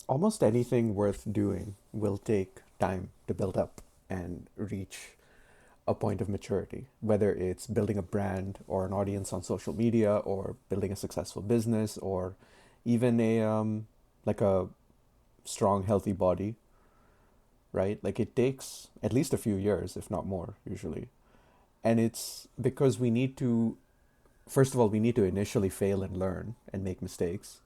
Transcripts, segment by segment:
Almost anything worth doing will take time to build up and reach a point of maturity, whether it's building a brand or an audience on social media or building a successful business or even a strong healthy body, right? Like it takes at least a few years, if not more, usually. And it's because we need to, first of all, we need to initially fail and learn and make mistakes,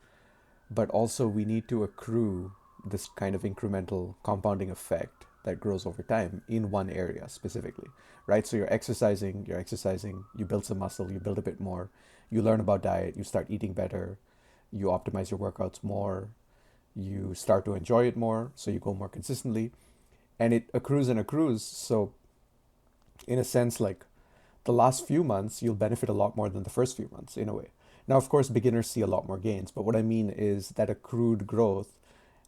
but also we need to accrue this kind of incremental compounding effect that grows over time in one area specifically, right? So you're exercising, you build some muscle, you build a bit more, you learn about diet, you start eating better, you optimize your workouts more, you start to enjoy it more, so you go more consistently, and it accrues and accrues. So in a sense, like the last few months, you'll benefit a lot more than the first few months in a way. Now, of course, beginners see a lot more gains, but what I mean is that accrued growth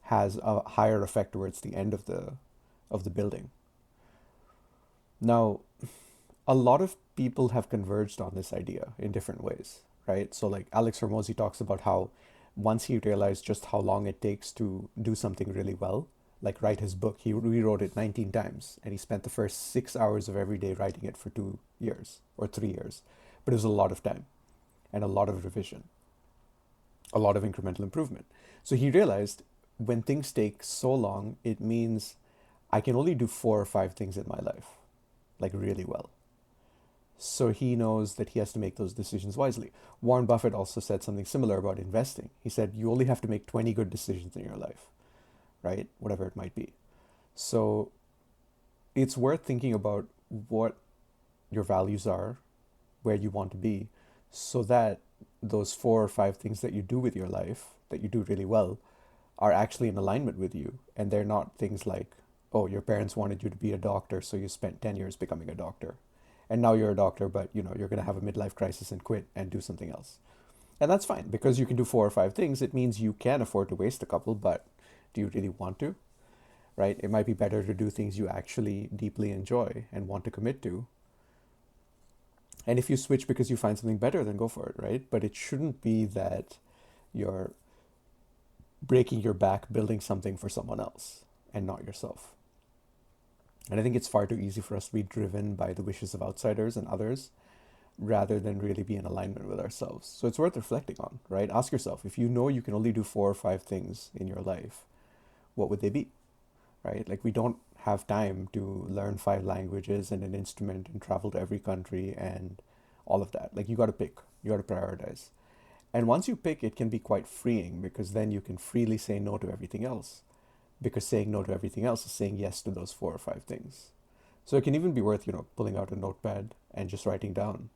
has a higher effect towards the end of the building. Now, a lot of people have converged on this idea in different ways, right? So like Alex Hormozy talks about how once he realized just how long it takes to do something really well, like write his book, he rewrote it 19 times and he spent the first 6 hours of every day writing it for 2 years or 3 years. But it was a lot of time and a lot of revision, a lot of incremental improvement. So he realized when things take so long, it means I can only do 4 or 5 things in my life, like really well. So he knows that he has to make those decisions wisely. Warren Buffett also said something similar about investing. He said, you only have to make 20 good decisions in your life, right? Whatever it might be. So it's worth thinking about what your values are, where you want to be, so that those 4 or 5 things that you do with your life, that you do really well, are actually in alignment with you. And they're not things like, oh, your parents wanted you to be a doctor, so you spent 10 years becoming a doctor. And now you're a doctor, but you're going to have a midlife crisis and quit and do something else. And that's fine because you can do 4 or 5 things. It means you can afford to waste a couple, but do you really want to? Right? It might be better to do things you actually deeply enjoy and want to commit to. And if you switch because you find something better, then go for it, right? But it shouldn't be that you're breaking your back building something for someone else and not yourself. And I think it's far too easy for us to be driven by the wishes of outsiders and others rather than really be in alignment with ourselves. So it's worth reflecting on, right? Ask yourself, if you know you can only do 4 or 5 things in your life, what would they be, right? Like we don't have time to learn 5 languages and an instrument and travel to every country and all of that. Like you got to pick, you got to prioritize. And once you pick, it can be quite freeing because then you can freely say no to everything else. Because saying no to everything else is saying yes to those 4 or 5 things. So it can even be worth, pulling out a notepad and just writing down,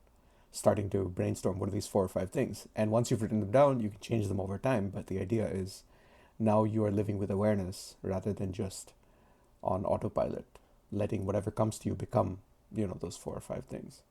starting to brainstorm what are these 4 or 5 things. And once you've written them down, you can change them over time. But the idea is now you are living with awareness rather than just on autopilot, letting whatever comes to you become, those 4 or 5 things.